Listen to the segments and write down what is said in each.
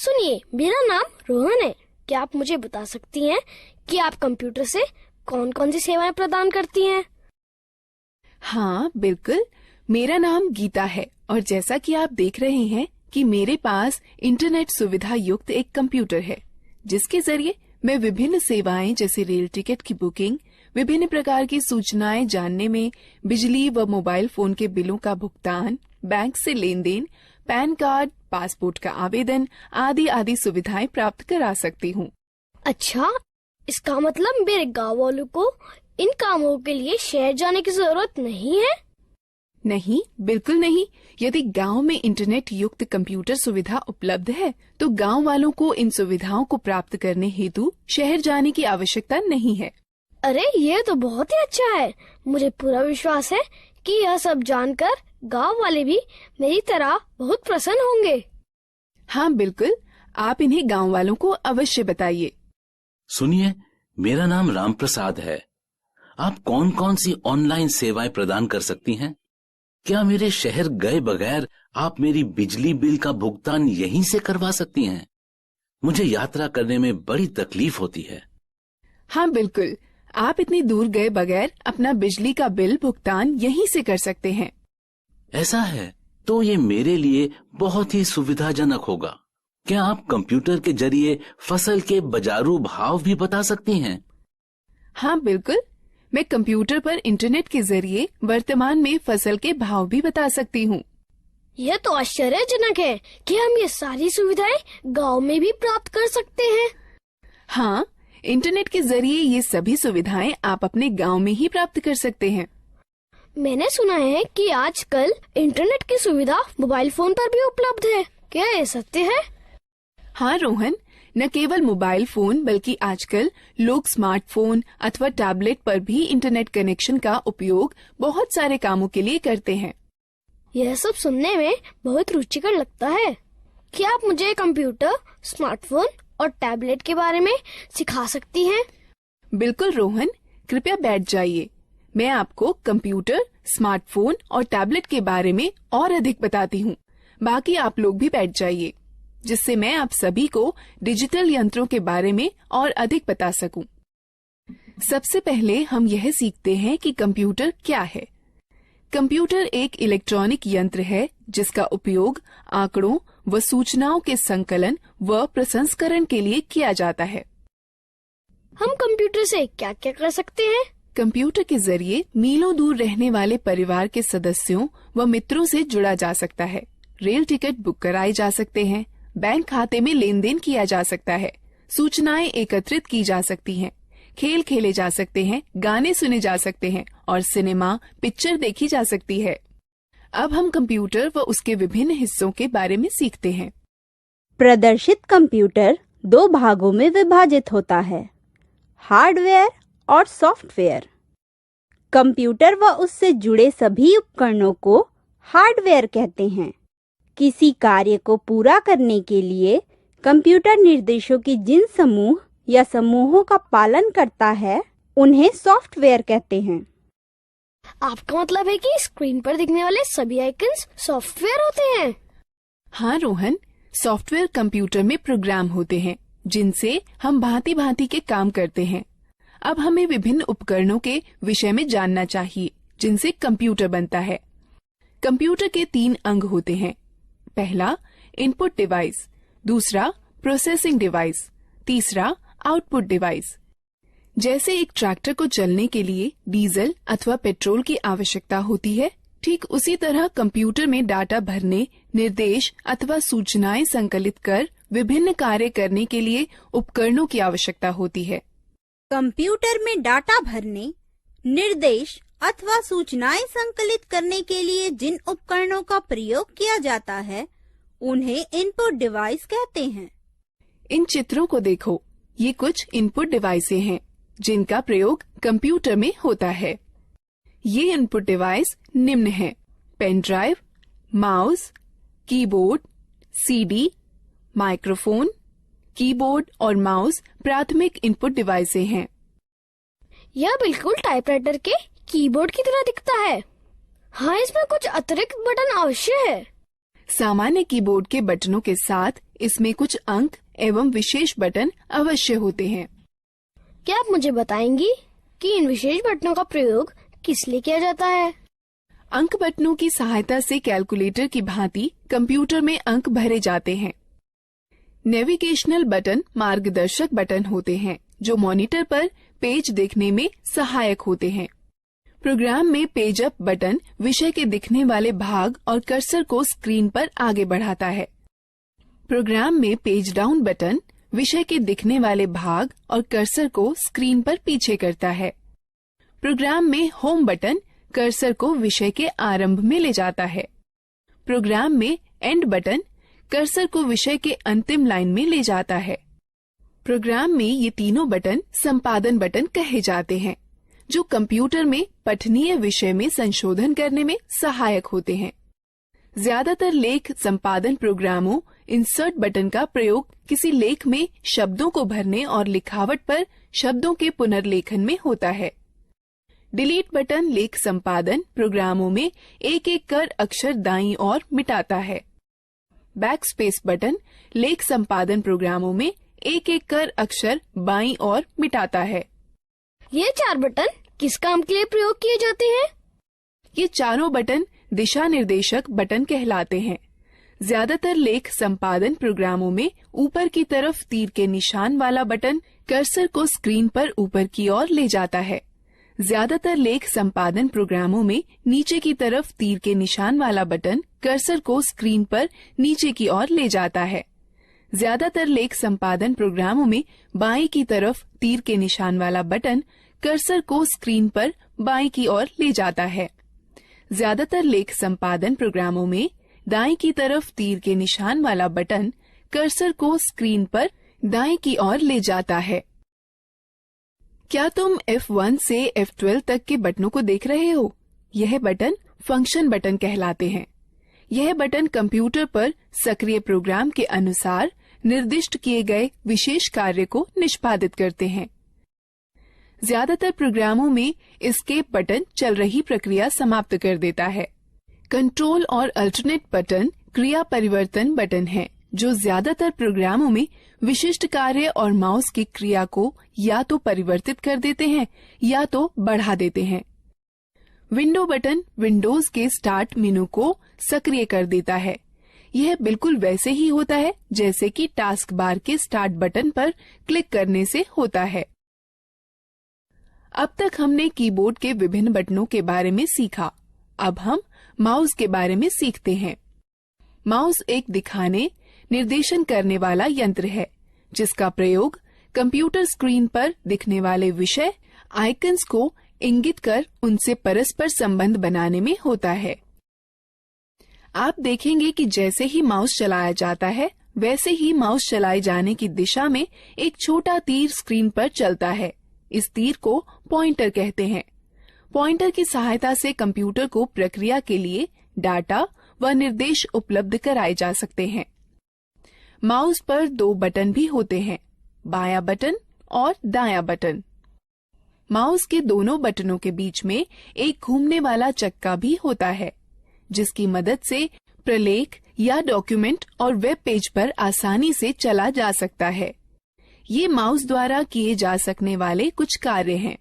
सुनिए, मेरा नाम रोहन है। क्या आप मुझे बता सकती हैं कि आप कंप्यूटर से कौन कौन सी सेवाएं प्रदान करती हैं? हाँ बिल्कुल, मेरा नाम गीता है और जैसा कि आप देख रहे हैं कि मेरे पास इंटरनेट सुविधा युक्त एक कंप्यूटर है, जिसके जरिए मैं विभिन्न सेवाएं जैसे रेल टिकट की बुकिंग, विभिन्न प्रकार की सूचनाएं जानने में, बिजली व मोबाइल फोन के बिलों का भुगतान, बैंक से लेन देन, पैन कार्ड, पासपोर्ट का आवेदन आदि आदि सुविधाएं प्राप्त करा सकती हूँ। अच्छा, इसका मतलब मेरे गाँव वालों को इन कामों के लिए शहर जाने की जरूरत नहीं है? नहीं, बिल्कुल नहीं। यदि गांव में इंटरनेट युक्त कंप्यूटर सुविधा उपलब्ध है, तो गांव वालों को इन सुविधाओं को प्राप्त करने हेतु शहर जाने की आवश्यकता नहीं है। अरे, ये तो बहुत ही अच्छा है। मुझे पूरा विश्वास है कि यह सब जानकर गांव वाले भी मेरी तरह बहुत प्रसन्न होंगे। हाँ बिल्कुल, आप इन्हें गांव वालों को अवश्य बताइए। सुनिए, मेरा नाम राम प्रसाद है। आप कौन कौन सी ऑनलाइन सेवाएं प्रदान कर सकती हैं? क्या मेरे शहर गए बगैर आप मेरी बिजली बिल का भुगतान यहीं से करवा सकती हैं? मुझे यात्रा करने में बड़ी तकलीफ होती है। हाँ बिल्कुल, आप इतनी दूर गए बगैर अपना बिजली का बिल भुगतान यहीं से कर सकते हैं। ऐसा है तो ये मेरे लिए बहुत ही सुविधाजनक होगा। क्या आप कंप्यूटर के जरिए फसल के बाजारू भाव भी बता सकती हैं? हाँ बिल्कुल, मैं कंप्यूटर पर इंटरनेट के जरिए वर्तमान में फसल के भाव भी बता सकती हूँ। यह तो आश्चर्यजनक है कि हम ये सारी सुविधाएं गांव में भी प्राप्त कर सकते हैं। हाँ, इंटरनेट के जरिए ये सभी सुविधाएं आप अपने गांव में ही प्राप्त कर सकते हैं। मैंने सुना है कि आजकल इंटरनेट की सुविधा मोबाइल फोन पर भी उपलब्ध है। क्या ये सत्य है? हाँ रोहन, न केवल मोबाइल फोन बल्कि आजकल लोग स्मार्टफोन अथवा टैबलेट पर भी इंटरनेट कनेक्शन का उपयोग बहुत सारे कामों के लिए करते हैं। यह सब सुनने में बहुत रुचिकर लगता है। क्या आप मुझे कंप्यूटर, स्मार्टफोन और टैबलेट के बारे में सिखा सकती हैं? बिल्कुल रोहन, कृपया बैठ जाइए। मैं आपको कंप्यूटर, स्मार्टफोन और टैबलेट के बारे में और अधिक बताती हूँ। बाकी आप लोग भी बैठ जाइए, जिससे मैं आप सभी को डिजिटल यंत्रों के बारे में और अधिक बता सकूं। सबसे पहले हम यह सीखते हैं कि कंप्यूटर क्या है। कंप्यूटर एक इलेक्ट्रॉनिक यंत्र है जिसका उपयोग आंकड़ों व सूचनाओं के संकलन व प्रसंस्करण के लिए किया जाता है। हम कंप्यूटर से क्या क्या कर सकते हैं? कंप्यूटर के जरिए मीलों दूर रहने वाले परिवार के सदस्यों व मित्रों से जुड़ा जा सकता है। रेल टिकट बुक कराए जा सकते हैं, बैंक खाते में लेन देन किया जा सकता है, सूचनाएं एकत्रित की जा सकती हैं, खेल खेले जा सकते हैं, गाने सुने जा सकते हैं और सिनेमा पिक्चर देखी जा सकती है। अब हम कंप्यूटर व उसके विभिन्न हिस्सों के बारे में सीखते हैं। प्रदर्शित कंप्यूटर दो भागों में विभाजित होता है, हार्डवेयर और सॉफ्टवेयर। कंप्यूटर व उससे जुड़े सभी उपकरणों को हार्डवेयर कहते हैं। किसी कार्य को पूरा करने के लिए कंप्यूटर निर्देशों की जिन समूह या समूहों का पालन करता है, उन्हें सॉफ्टवेयर कहते हैं। आपका मतलब है कि स्क्रीन पर दिखने वाले सभी आइकन्स सॉफ्टवेयर होते हैं? हाँ रोहन, सॉफ्टवेयर कंप्यूटर में प्रोग्राम होते हैं जिनसे हम भांति भांति के काम करते हैं। अब हमें विभिन्न उपकरणों के विषय में जानना चाहिए जिनसे कंप्यूटर बनता है। कंप्यूटर के 3 अंग होते हैं। पहला इनपुट डिवाइस, दूसरा प्रोसेसिंग डिवाइस, तीसरा आउटपुट डिवाइस। जैसे एक ट्रैक्टर को चलने के लिए डीजल अथवा पेट्रोल की आवश्यकता होती है, ठीक उसी तरह कंप्यूटर में डाटा भरने, निर्देश अथवा सूचनाएं संकलित कर विभिन्न कार्य करने के लिए उपकरणों की आवश्यकता होती है। कंप्यूटर में डाटा भरने, निर्देश अथवा सूचनाएं संकलित करने के लिए जिन उपकरणों का प्रयोग किया जाता है, उन्हें इनपुट डिवाइस कहते हैं। इन चित्रों को देखो, ये कुछ इनपुट डिवाइसें हैं जिनका प्रयोग कंप्यूटर में होता है। ये इनपुट डिवाइस निम्न हैं: pen drive, mouse, keyboard, CD, microphone. Keyboard और माउस प्राथमिक इनपुट डिवाइसें हैं। यह बिल्कुल टाइपराइटर के कीबोर्ड की तरह दिखता है। हाँ, इसमें कुछ अतिरिक्त बटन अवश्य है। सामान्य कीबोर्ड के बटनों के साथ इसमें कुछ अंक एवं विशेष बटन अवश्य होते हैं। क्या आप मुझे बताएंगी कि इन विशेष बटनों का प्रयोग किस लिए किया जाता है? अंक बटनों की सहायता से कैलकुलेटर की भांति कंप्यूटर में अंक भरे जाते हैं। नेविगेशनल बटन मार्गदर्शक बटन होते हैं जो मॉनिटर पर पेज देखने में सहायक होते हैं। प्रोग्राम में पेज अप बटन विषय के दिखने वाले भाग और कर्सर को स्क्रीन पर आगे बढ़ाता है। प्रोग्राम में पेज डाउन बटन विषय के दिखने वाले भाग और कर्सर को स्क्रीन पर पीछे करता है। प्रोग्राम में होम बटन कर्सर को विषय के आरंभ में ले जाता है। प्रोग्राम में एंड बटन कर्सर को विषय के अंतिम लाइन में ले जाता है। प्रोग्राम में ये तीनों बटन संपादन बटन कहे जाते हैं जो कंप्यूटर में पठनीय विषय में संशोधन करने में सहायक होते हैं। ज्यादातर लेख संपादन प्रोग्रामों इंसर्ट बटन का प्रयोग किसी लेख में शब्दों को भरने और लिखावट पर शब्दों के पुनर्लेखन में होता है। डिलीट बटन लेख संपादन प्रोग्रामों में एक एक कर अक्षर दाईं ओर मिटाता है। बैकस्पेस बटन लेख संपादन प्रोग्रामों में एक एक कर अक्षर बाईं ओर मिटाता है। ये 4 बटन किस काम के लिए प्रयोग किए जाते हैं? ये चारों बटन दिशा निर्देशक बटन कहलाते हैं। ज्यादातर लेख संपादन प्रोग्रामों में ऊपर की तरफ तीर के निशान वाला बटन कर्सर को स्क्रीन पर ऊपर की ओर ले जाता है। ज्यादातर लेख संपादन प्रोग्रामों में नीचे की तरफ तीर के निशान वाला बटन कर्सर को स्क्रीन पर नीचे की ओर ले जाता है। ज्यादातर लेख संपादन प्रोग्रामों में बाईं की तरफ तीर के निशान वाला बटन कर्सर को स्क्रीन पर बाईं की ओर ले जाता है। ज्यादातर लेख संपादन प्रोग्रामों में दाईं की तरफ तीर के निशान वाला बटन कर्सर को स्क्रीन पर दाईं की ओर ले जाता है। क्या तुम F1 से F12 तक के बटनों को देख रहे हो? यह बटन फंक्शन बटन कहलाते हैं। यह बटन कंप्यूटर पर सक्रिय प्रोग्राम के अनुसार निर्दिष्ट किए गए विशेष कार्य को निष्पादित करते हैं। ज्यादातर प्रोग्रामों में एस्केप बटन चल रही प्रक्रिया समाप्त कर देता है। कंट्रोल और अल्टरनेट बटन क्रिया परिवर्तन बटन है जो ज्यादातर प्रोग्रामों में विशिष्ट कार्य और माउस की क्रिया को या तो परिवर्तित कर देते हैं या तो बढ़ा देते हैं। विंडो बटन विंडोज के स्टार्ट मेनू को सक्रिय कर देता है। यह बिल्कुल वैसे ही होता है जैसे कि टास्क बार के स्टार्ट बटन पर क्लिक करने से होता है। अब तक हमने कीबोर्ड के विभिन्न बटनों के बारे में सीखा। अब हम माउस के बारे में सीखते हैं। माउस एक दिखाने, निर्देशन करने वाला यंत्र है जिसका प्रयोग कंप्यूटर स्क्रीन पर दिखने वाले विषय आइकन्स को इंगित कर उनसे परस्पर संबंध बनाने में होता है। आप देखेंगे कि जैसे ही माउस चलाया जाता है वैसे ही माउस चलाए जाने की दिशा में एक छोटा तीर स्क्रीन पर चलता है। इस तीर को पॉइंटर कहते हैं। पॉइंटर की सहायता से कंप्यूटर को प्रक्रिया के लिए डाटा व निर्देश उपलब्ध कराए जा सकते हैं। माउस पर 2 बटन भी होते हैं, बायां बटन और दायां बटन। माउस के दोनों बटनों के बीच में एक घूमने वाला चक्का भी होता है जिसकी मदद से प्रलेख या डॉक्यूमेंट और वेब पेज पर आसानी से चला जा सकता है। ये माउस द्वारा किए जा सकने वाले कुछ कार्य हैं।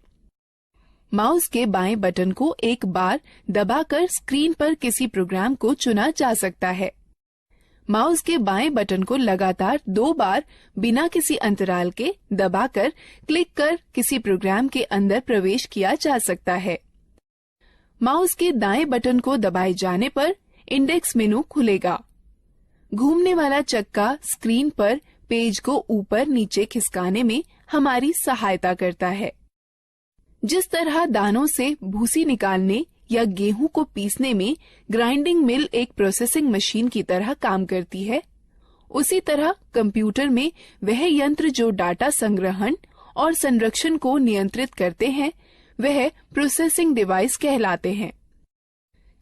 माउस के बाएं बटन को एक बार दबाकर स्क्रीन पर किसी प्रोग्राम को चुना जा सकता है। माउस के बाएं बटन को लगातार 2 बार बिना किसी अंतराल के दबाकर क्लिक कर किसी प्रोग्राम के अंदर प्रवेश किया जा सकता है। माउस के दाएं बटन को दबाए जाने पर इंडेक्स मेनू खुलेगा। घूमने वाला चक्का स्क्रीन पर पेज को ऊपर नीचे खिसकाने में हमारी सहायता करता है। जिस तरह दानों से भूसी निकालने या गेहूं को पीसने में ग्राइंडिंग मिल एक प्रोसेसिंग मशीन की तरह काम करती है, उसी तरह कंप्यूटर में वह यंत्र जो डाटा संग्रहण और संरक्षण को नियंत्रित करते हैं वह प्रोसेसिंग डिवाइस कहलाते हैं।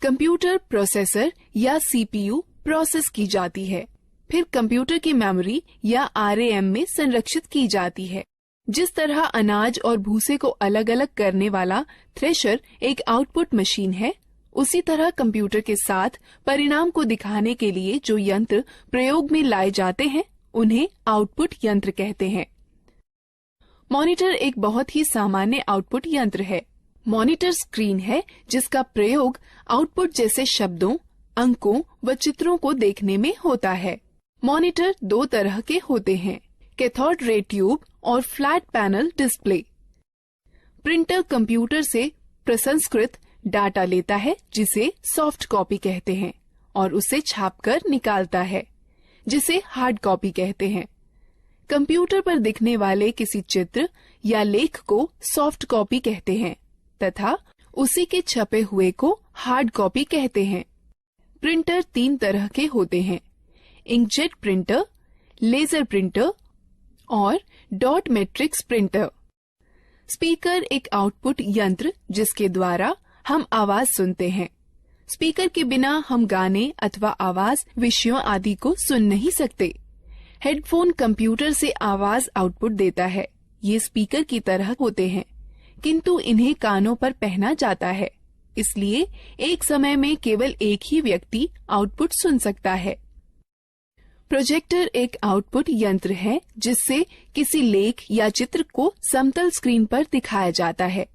कंप्यूटर प्रोसेसर या सीपीयू प्रोसेस की जाती है, फिर कंप्यूटर की मेमोरी या आरएएम में संरक्षित की जाती है। जिस तरह अनाज और भूसे को अलग अलग करने वाला थ्रेशर एक आउटपुट मशीन है, उसी तरह कंप्यूटर के साथ परिणाम को दिखाने के लिए जो यंत्र प्रयोग में लाए जाते हैं उन्हें आउटपुट यंत्र कहते हैं। मॉनिटर एक बहुत ही सामान्य आउटपुट यंत्र है। मॉनिटर स्क्रीन है जिसका प्रयोग आउटपुट जैसे शब्दों, अंकों व चित्रों को देखने में होता है। मॉनिटर दो तरह के होते हैं, कैथोड रे ट्यूब और flat panel display. Printer computer से प्रसंस्कृत डाटा लेता है जिसे सॉफ्ट कॉपी कहते हैं और उसे छापकर निकालता है जिसे हार्ड कॉपी कहते हैं। कंप्यूटर पर दिखने वाले किसी चित्र या लेख को सॉफ्ट कॉपी कहते हैं तथा उसी के छपे हुए को हार्ड कॉपी कहते हैं। प्रिंटर तीन तरह के होते हैं, इंकजेट प्रिंटर, लेजर प्रिंटर और डॉट मैट्रिक्स प्रिंटर। स्पीकर एक आउटपुट यंत्र जिसके द्वारा हम आवाज सुनते हैं। स्पीकर के बिना हम गाने अथवा आवाज विषयों आदि को सुन नहीं सकते। हेडफोन कंप्यूटर से आवाज आउटपुट देता है। ये स्पीकर की तरह होते हैं किंतु इन्हें कानों पर पहना जाता है, इसलिए एक समय में केवल एक ही व्यक्ति आउटपुट सुन सकता है। प्रोजेक्टर एक आउटपुट यंत्र है जिससे किसी लेख या चित्र को समतल स्क्रीन पर दिखाया जाता है।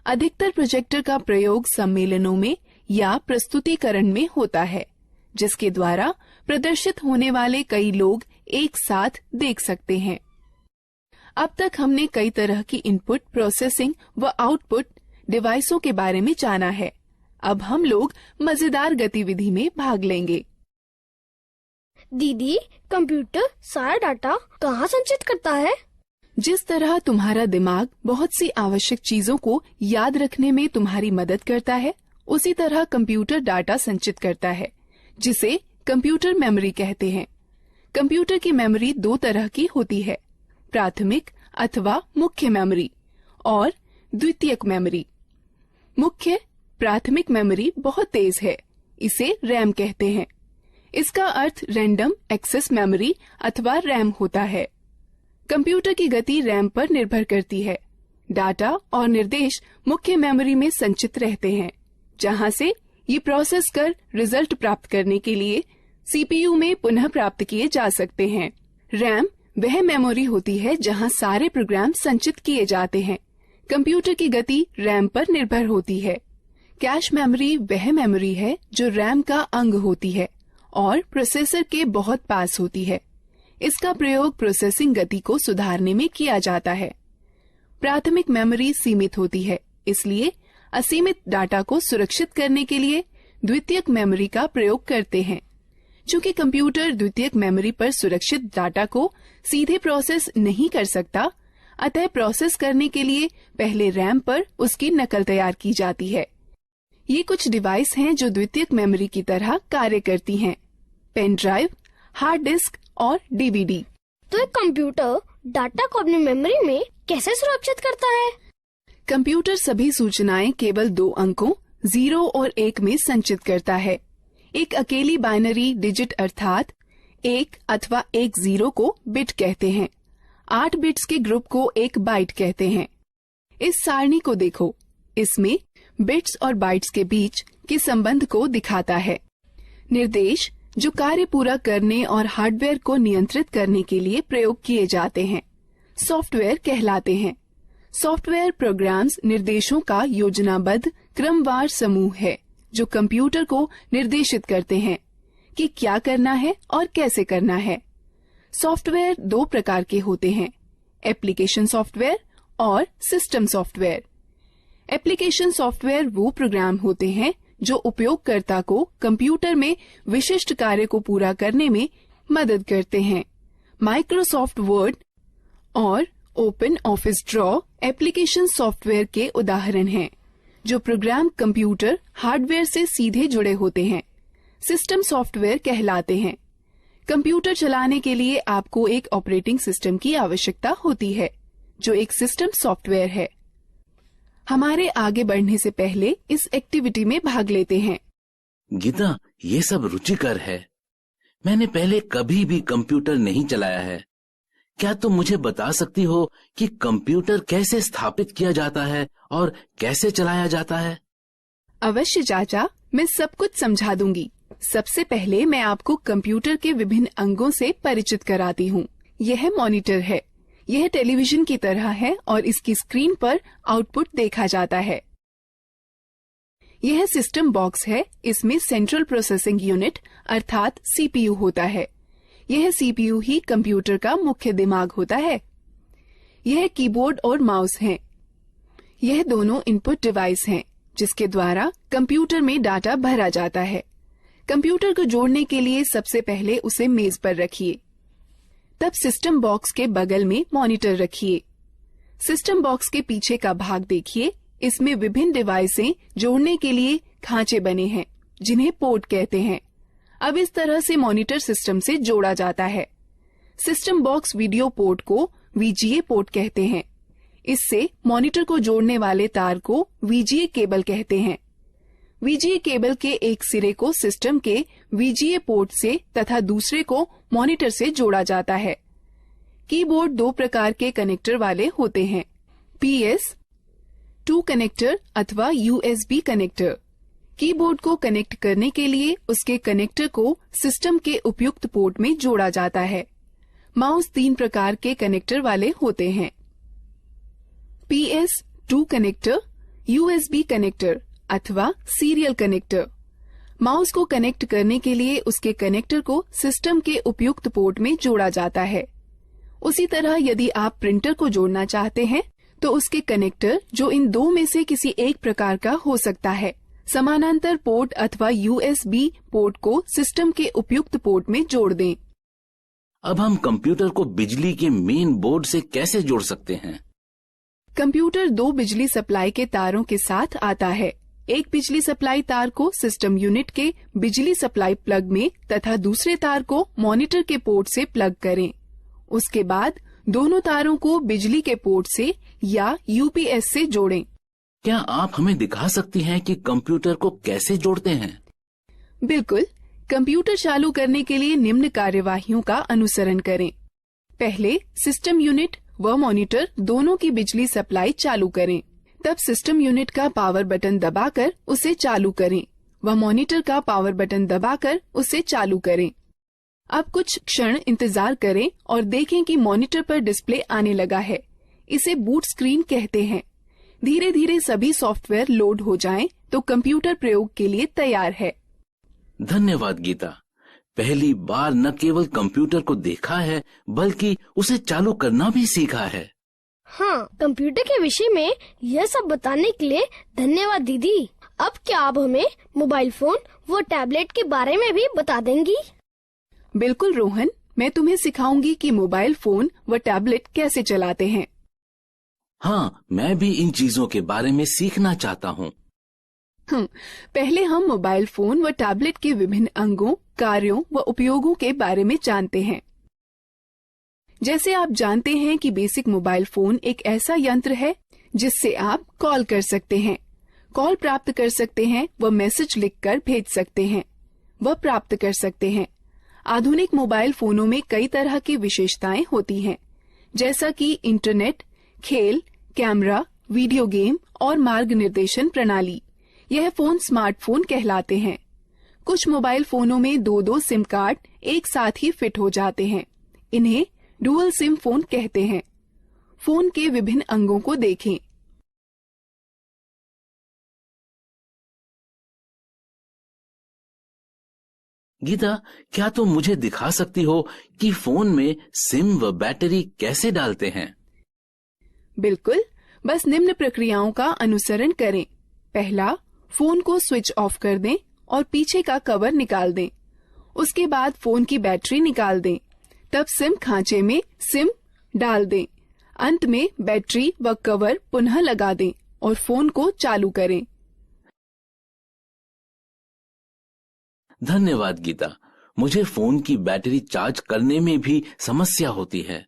अधिकतर प्रोजेक्टर का प्रयोग सम्मेलनों में या प्रस्तुतिकरण में होता है जिसके द्वारा प्रदर्शित होने वाले कई लोग एक साथ देख सकते हैं। अब तक हमने कई तरह की इनपुट प्रोसेसिंग व आउटपुट डिवाइसों के बारे में जाना है। अब हम लोग मजेदार गतिविधि में भाग लेंगे। दीदी, कंप्यूटर सारा डाटा कहाँ संचित करता है? जिस तरह तुम्हारा दिमाग बहुत सी आवश्यक चीजों को याद रखने में तुम्हारी मदद करता है, उसी तरह कंप्यूटर डाटा संचित करता है जिसे कंप्यूटर मेमोरी कहते हैं। कंप्यूटर की मेमोरी दो तरह की होती है, प्राथमिक अथवा मुख्य मेमोरी और द्वितीयक मेमोरी। मुख्य प्राथमिक मेमोरी बहुत तेज है, इसे रैम कहते हैं। इसका अर्थ रैंडम एक्सेस मेमोरी अथवा रैम होता है। कंप्यूटर की गति रैम पर निर्भर करती है। डाटा और निर्देश मुख्य मेमोरी में संचित रहते हैं, जहां से ये प्रोसेस कर रिजल्ट प्राप्त करने के लिए सीपीयू में पुनः प्राप्त किए जा सकते हैं। रैम वह मेमोरी होती है जहां सारे प्रोग्राम संचित किए जाते हैं। कंप्यूटर की गति रैम पर निर्भर होती है। कैश मेमोरी वह मेमोरी है जो रैम का अंग होती है और प्रोसेसर के बहुत पास होती है। इसका प्रयोग प्रोसेसिंग गति को सुधारने में किया जाता है। प्राथमिक मेमोरी सीमित होती है, इसलिए असीमित डाटा को सुरक्षित करने के लिए द्वितीयक मेमोरी का प्रयोग करते हैं। चूंकि कंप्यूटर द्वितीयक मेमोरी पर सुरक्षित डाटा को सीधे प्रोसेस नहीं कर सकता, अतः प्रोसेस करने के लिए पहले रैम पर उसकी नकल तैयार की जाती है। ये कुछ डिवाइस हैं जो द्वितीयक मेमोरी की तरह कार्य करती हैं: पेन ड्राइव, हार्ड डिस्क और डीवीडी। तो एक कंप्यूटर डाटा को अपनी मेमोरी में कैसे सुरक्षित करता है? कंप्यूटर सभी सूचनाएं केवल दो अंकों 0 और 1 में संचित करता है। एक अकेली बाइनरी डिजिट अर्थात 1 अथवा 10 को बिट कहते हैं। 8 बिट्स के ग्रुप को एक बाइट कहते हैं। इस सारणी को देखो, इसमें बिट्स और बाइट्स के बीच के संबंध को दिखाता है। निर्देश जो कार्य पूरा करने और हार्डवेयर को नियंत्रित करने के लिए प्रयोग किए जाते हैं, सॉफ्टवेयर कहलाते हैं। सॉफ्टवेयर प्रोग्राम्स निर्देशों का योजनाबद्ध क्रमवार समूह है जो कंप्यूटर को निर्देशित करते हैं कि क्या करना है और कैसे करना है। सॉफ्टवेयर दो प्रकार के होते हैं: एप्लीकेशन सॉफ्टवेयर और सिस्टम सॉफ्टवेयर। एप्लीकेशन सॉफ्टवेयर वो प्रोग्राम होते हैं जो उपयोगकर्ता को कंप्यूटर में विशिष्ट कार्य को पूरा करने में मदद करते हैं। माइक्रोसॉफ्ट वर्ड और open office draw application software के उदाहरण हैं, जो प्रोग्राम कंप्यूटर हार्डवेयर से सीधे जुड़े होते हैं। सिस्टम सॉफ्टवेयर कहलाते हैं। कंप्यूटर चलाने के लिए आपको एक ऑपरेटिंग सिस्टम की आवश्यकता होती है, जो एक सिस्टम सॉफ्टवेयर है। हमारे आगे बढ़ने से पहले इस एक्टिविटी में भाग लेते हैं। गीता, ये सब रुचिकर है। मैंने पहले कभी भी कंप्यूटर नहीं चलाया है। क्या तुम मुझे बता सकती हो कि कंप्यूटर कैसे स्थापित किया जाता है और कैसे चलाया जाता है? अवश्य चाचा, मैं सब कुछ समझा दूंगी। सबसे पहले मैं आपको कंप्यूटर के विभिन्न अंगों से परिचित कराती हूँ। यह मॉनिटर है। यह टेलीविजन की तरह है और इसकी स्क्रीन पर आउटपुट देखा जाता है। यह सिस्टम बॉक्स है। इसमें सेंट्रल प्रोसेसिंग यूनिट अर्थात सीपीयू होता है। यह सीपीयू ही कंप्यूटर का मुख्य दिमाग होता है। यह कीबोर्ड और माउस हैं। यह दोनों इनपुट डिवाइस हैं, जिसके द्वारा कंप्यूटर में डाटा भरा जाता है। कंप्यूटर को जोड़ने के लिए सबसे पहले उसे मेज पर रखिए। तब सिस्टम बॉक्स के बगल में मॉनिटर रखिए। सिस्टम बॉक्स के पीछे का भाग देखिए। इसमें विभिन्न डिवाइसें जोड़ने के लिए खांचे बने हैं, जिन्हें पोर्ट कहते हैं। अब इस तरह से मॉनिटर सिस्टम से जोड़ा जाता है। सिस्टम बॉक्स वीडियो पोर्ट को वीजीए पोर्ट कहते हैं। इससे मॉनिटर को जोड़ने वाले तार को वीजीए केबल कहते हैं। वीजीए केबल के एक सिरे को सिस्टम के वीजीए पोर्ट से तथा दूसरे को मॉनिटर से जोड़ा जाता है। कीबोर्ड दो प्रकार के कनेक्टर वाले होते हैं, PS2 कनेक्टर अथवा USB कनेक्टर। कीबोर्ड को कनेक्ट करने के लिए उसके कनेक्टर को सिस्टम के उपयुक्त पोर्ट में जोड़ा जाता है। माउस 3 प्रकार के कनेक्टर वाले होते हैं, PS2 कनेक्टर, USB कनेक्टर अथवा सीरियल कनेक्टर। माउस को कनेक्ट करने के लिए उसके कनेक्टर को सिस्टम के उपयुक्त पोर्ट में जोड़ा जाता है। उसी तरह यदि आप प्रिंटर को जोड़ना चाहते हैं तो उसके कनेक्टर, जो इन दो में से किसी एक प्रकार का हो सकता है, समानांतर पोर्ट अथवा USB पोर्ट को सिस्टम के उपयुक्त पोर्ट में जोड़ दें। अब हम कंप्यूटर को बिजली के मेन बोर्ड से कैसे जोड़ सकते हैं? कंप्यूटर 2 बिजली सप्लाई के तारों के साथ आता है। एक बिजली सप्लाई तार को सिस्टम यूनिट के बिजली सप्लाई प्लग में तथा दूसरे तार को मॉनिटर के पोर्ट से प्लग करें। उसके बाद दोनों तारों को बिजली के पोर्ट से या UPS से जोड़ें। क्या आप हमें दिखा सकती हैं कि कंप्यूटर को कैसे जोड़ते हैं? बिल्कुल। कंप्यूटर चालू करने के लिए निम्न कार्यवाहियों का अनुसरण करें। पहले सिस्टम यूनिट व मॉनिटर दोनों की बिजली सप्लाई चालू करें। तब सिस्टम यूनिट का पावर बटन दबाकर उसे चालू करें व मॉनिटर का पावर बटन दबाकर उसे चालू करें। अब कुछ क्षण इंतजार करें और देखें कि मॉनिटर पर डिस्प्ले आने लगा है। इसे बूट स्क्रीन कहते हैं। धीरे धीरे सभी सॉफ्टवेयर लोड हो जाएं तो कंप्यूटर प्रयोग के लिए तैयार है। धन्यवाद गीता। पहली बार न केवल कंप्यूटर को देखा है बल्कि उसे चालू करना भी सीखा है। हाँ, कंप्यूटर के विषय में यह सब बताने के लिए धन्यवाद दीदी। अब क्या आप हमें मोबाइल फोन व टैबलेट के बारे में भी बता देंगी? बिल्कुल रोहन, मैं तुम्हें सिखाऊंगी कि मोबाइल फोन व टैबलेट कैसे चलाते हैं। हाँ, मैं भी इन चीजों के बारे में सीखना चाहता हूँ। पहले हम मोबाइल फोन व टैबलेट के विभिन्न अंगों, कार्यों व उपयोगों के बारे में जानते हैं। जैसे आप जानते हैं कि बेसिक मोबाइल फोन एक ऐसा यंत्र है जिससे आप कॉल कर सकते हैं, कॉल प्राप्त कर सकते हैं व मैसेज लिखकर भेज सकते हैं व प्राप्त कर सकते हैं। आधुनिक मोबाइल फोनों में कई तरह की विशेषताएं होती हैं, जैसा कि इंटरनेट, खेल, कैमरा, वीडियो गेम और मार्ग निर्देशन प्रणाली। यह फोन स्मार्टफोन कहलाते हैं। कुछ मोबाइल फोनों में 2-2 सिम कार्ड एक साथ ही फिट हो जाते हैं। इन्हें डुअल सिम फोन कहते हैं। फोन के विभिन्न अंगों को देखें। गीता, क्या तुम मुझे दिखा सकती हो कि फोन में सिम व बैटरी कैसे डालते हैं? बिल्कुल, बस निम्न प्रक्रियाओं का अनुसरण करें। पहला, फोन को स्विच ऑफ कर दें और पीछे का कवर निकाल दें। उसके बाद फोन की बैटरी निकाल दें। तब सिम खांचे में सिम डाल दें। अंत में बैटरी व कवर पुनः लगा दें और फोन को चालू करें। धन्यवाद गीता। मुझे फोन की बैटरी चार्ज करने में भी समस्या होती है।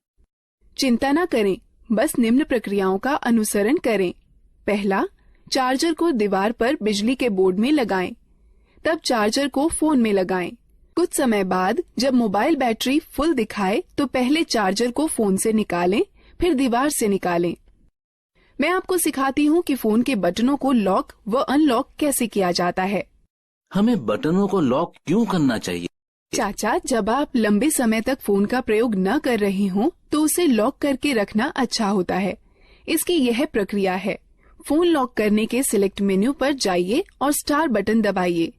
चिंता न करें, बस निम्न प्रक्रियाओं का अनुसरण करें। पहला, चार्जर को दीवार पर बिजली के बोर्ड में लगाएं। तब चार्जर को फोन में लगाएं। कुछ समय बाद जब मोबाइल बैटरी फुल दिखाए तो पहले चार्जर को फोन से निकालें, फिर दीवार से निकालें। मैं आपको सिखाती हूँ कि फोन के बटनों को लॉक व अनलॉक कैसे किया जाता है। हमें बटनों को लॉक क्यों करना चाहिए? चाचा, जब आप लंबे समय तक फोन का प्रयोग न कर रहे हों तो उसे लॉक करके रखना अच्छा होता है। इसकी यह प्रक्रिया है। फोन लॉक करने के सिलेक्ट मेन्यू पर जाइए और स्टार बटन दबाइए।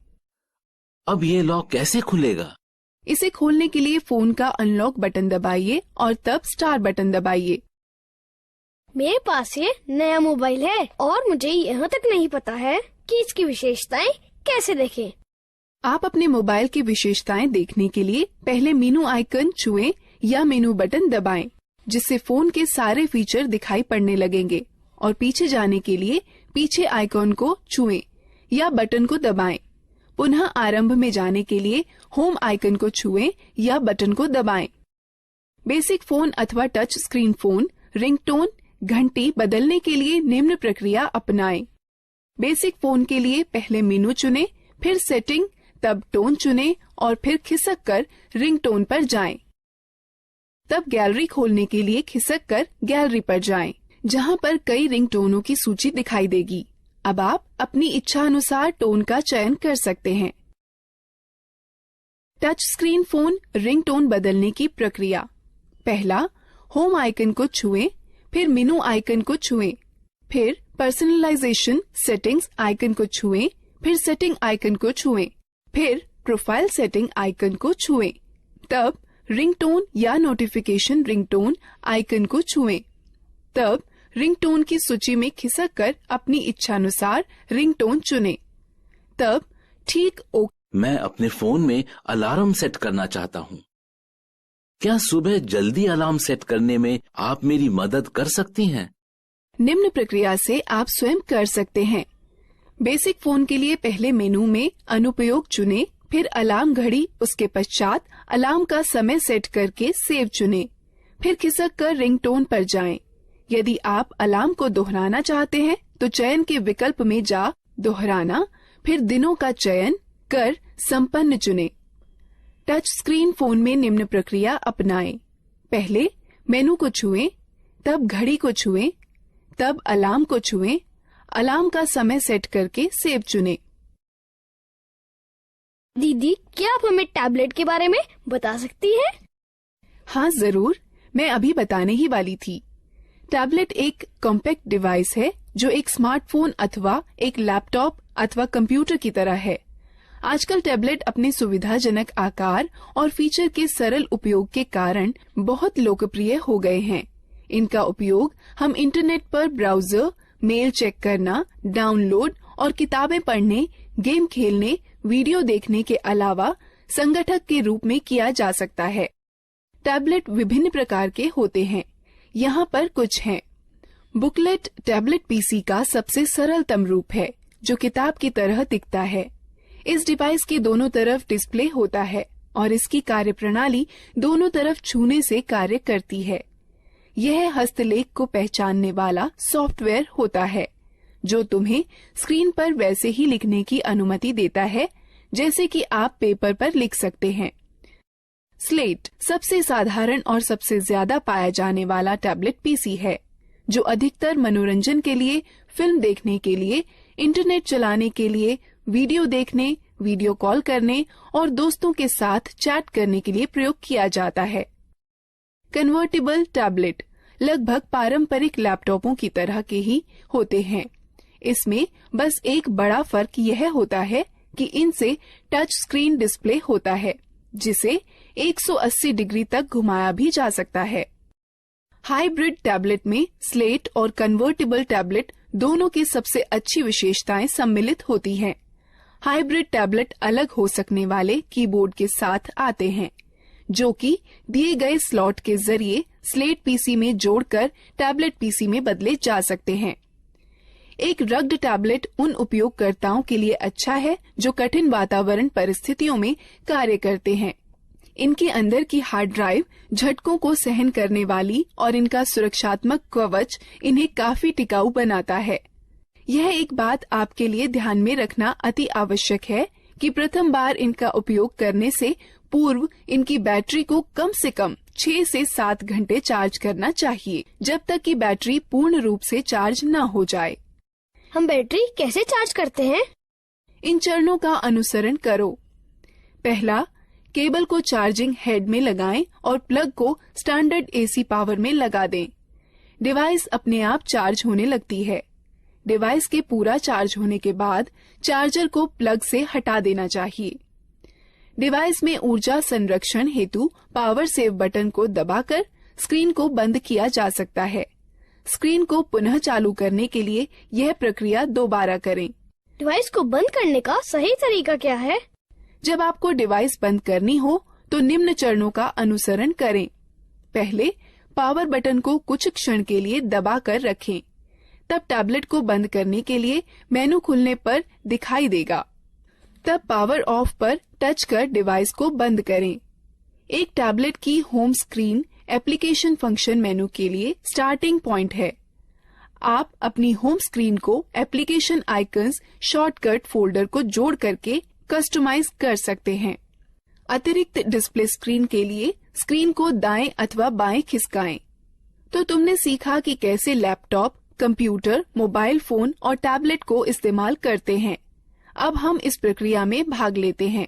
अब ये लॉक कैसे खुलेगा? इसे खोलने के लिए फोन का अनलॉक बटन दबाइए और तब स्टार बटन दबाइए। मेरे पास ये नया मोबाइल है और मुझे यहाँ तक नहीं पता है कि इसकी विशेषताएं कैसे देखें। आप अपने मोबाइल की विशेषताएं देखने के लिए पहले मेनू आइकन छुएं या मेनू बटन दबाएं, जिससे फोन के सारे फीचर दिखाई पड़ने लगेंगे। और पीछे जाने के लिए पीछे आइकन को छुएं या बटन को दबाएं। पुनः आरंभ में जाने के लिए होम आइकन को छुएं या बटन को दबाएं। बेसिक फोन अथवा टच स्क्रीन फोन रिंगटोन घंटी बदलने के लिए निम्न प्रक्रिया अपनाएं। बेसिक फोन के लिए पहले मेनू चुनें, फिर सेटिंग, तब टोन चुनें और फिर खिसक कर रिंगटोन पर जाएं। तब गैलरी खोलने के लिए खिसक कर गैलरी पर जाएं, जहां पर कई रिंगटोनों की सूची दिखाई देगी। अब आप अपनी इच्छा अनुसार टोन का चयन कर सकते हैं। टच स्क्रीन फोन रिंगटोन बदलने की प्रक्रिया। पहला, होम आइकन को छुएं, फिर मेनू आइकन को छुएं, फिर पर्सनलाइजेशन सेटिंग्स आइकन को छुएं, फिर सेटिंग आइकन को छुएं, फिर प्रोफाइल सेटिंग आइकन को छुएं, तब रिंगटोन या नोटिफिकेशन रिंगटोन आइकन को छुएं, तब रिंगटोन की सूची में खिसक कर अपनी इच्छानुसार रिंगटोन चुनें, तब ठीक ओके। मैं अपने फोन में अलार्म सेट करना चाहता हूँ। क्या सुबह जल्दी अलार्म सेट करने में आप मेरी मदद कर सकती हैं? निम्न प्रक्रिया से आप स्वयं कर सकते हैं। बेसिक फोन के लिए पहले मेनू में अनुपयोग चुनें, फिर अलार्म घड़ी, उसके पश्चात अलार्म का समय सेट करके सेव चुनें, फिर खिसक कर रिंगटोन पर जाएं। यदि आप अलार्म को दोहराना चाहते हैं तो चयन के विकल्प में जा दोहराना, फिर दिनों का चयन कर संपन्न चुनें। टच स्क्रीन फोन में निम्न प्रक्रिया अपनाएं। पहले मेनू को छुएं, तब घड़ी को छुएं, तब अलार्म को छुएं, अलार्म का समय सेट करके सेव चुनें। दीदी, क्या आप हमें टैबलेट के बारे में बता सकती हैं? हाँ जरूर, मैं अभी बताने ही वाली थी। टैबलेट एक कॉम्पैक्ट डिवाइस है जो एक स्मार्टफोन अथवा एक लैपटॉप अथवा कंप्यूटर की तरह है। आजकल टैबलेट अपने सुविधाजनक आकार और फीचर के सरल उपयोग के कारण बहुत लोकप्रिय हो गए हैं। इनका उपयोग हम इंटरनेट पर ब्राउजर, मेल चेक करना, डाउनलोड और किताबें पढ़ने, गेम खेलने, वीडियो देखने के अलावा संगठक के रूप में किया जा सकता है। टैबलेट विभिन्न प्रकार के होते हैं। यहाँ पर कुछ हैं। बुकलेट टैबलेट पीसी का सबसे सरलतम रूप है, जो किताब की तरह दिखता है। इस डिवाइस के दोनों तरफ डिस्प्ले होता है और इसकी कार्यप्रणाली दोनों तरफ छूने से कार्य करती है। यह हस्तलेख को पहचानने वाला सॉफ्टवेयर होता है, जो तुम्हें स्क्रीन पर वैसे ही लिखने की अनुमति देता है जैसे कि आप पेपर पर लिख सकते हैं। स्लेट सबसे साधारण और सबसे ज्यादा पाया जाने वाला टैबलेट पीसी है, जो अधिकतर मनोरंजन के लिए, फिल्म देखने के लिए, इंटरनेट चलाने के लिए, वीडियो देखने, वीडियो कॉल करने और दोस्तों के साथ चैट करने के लिए प्रयोग किया जाता है। कन्वर्टेबल टैबलेट लगभग पारंपरिक लैपटॉपों की तरह के ही होते हैं। इसमें बस एक बड़ा फर्क यह होता है कि इनसे टच स्क्रीन डिस्प्ले होता है, जिसे 180 डिग्री तक घुमाया भी जा सकता है। हाइब्रिड टैबलेट में स्लेट और कन्वर्टेबल टैबलेट दोनों की सबसे अच्छी विशेषताएं सम्मिलित होती हैं। हाइब्रिड टैबलेट अलग हो सकने वाले कीबोर्ड के साथ आते हैं, जो कि दिए गए स्लॉट के जरिए स्लेट पीसी में जोड़कर टैबलेट पीसी में बदले जा सकते हैं। एक रग्ड टैबलेट उन उपयोगकर्ताओं के लिए अच्छा है जो कठिन वातावरण परिस्थितियों में कार्य करते हैं। इनके अंदर की हार्ड ड्राइव झटकों को सहन करने वाली और इनका सुरक्षात्मक कवच इन्हें काफी टिकाऊ बनाता है। यह एक बात आपके लिए ध्यान में रखना अति आवश्यक है कि प्रथम बार इनका उपयोग करने से पूर्व इनकी बैटरी को कम से कम 6 से 7 घंटे चार्ज करना चाहिए, जब तक कि बैटरी पूर्ण रूप से चार्ज न हो जाए। हम बैटरी कैसे चार्ज करते हैं? इन चरणों का अनुसरण करो। पहला, केबल को चार्जिंग हेड में लगाएं और प्लग को स्टैंडर्ड एसी पावर में लगा दें। डिवाइस अपने आप चार्ज होने लगती है। डिवाइस के पूरा चार्ज होने के बाद चार्जर को प्लग से हटा देना चाहिए। डिवाइस में ऊर्जा संरक्षण हेतु पावर सेव बटन को दबाकर स्क्रीन को बंद किया जा सकता है। स्क्रीन को पुनः चालू करने के लिए यह प्रक्रिया दोबारा करें। डिवाइस को बंद करने का सही तरीका क्या है? जब आपको डिवाइस बंद करनी हो तो निम्न चरणों का अनुसरण करें। पहले, पावर बटन को कुछ क्षण के लिए दबा कर रखें। तब टैबलेट को बंद करने के लिए मेनू खुलने पर दिखाई देगा। तब पावर ऑफ पर टच कर डिवाइस को बंद करें। एक टैबलेट की होम स्क्रीन एप्लीकेशन फंक्शन मेनू के लिए स्टार्टिंग पॉइंट है। आप अपनी होम स्क्रीन को एप्लीकेशन आइकन्स शॉर्टकट फोल्डर को जोड़ करके कस्टमाइज कर सकते हैं। अतिरिक्त डिस्प्ले स्क्रीन के लिए स्क्रीन को दाएं अथवा बाएं खिसकाएं। तो तुमने सीखा कि कैसे लैपटॉप, कंप्यूटर, मोबाइल फोन और टैबलेट को इस्तेमाल करते हैं। अब हम इस प्रक्रिया में भाग लेते हैं।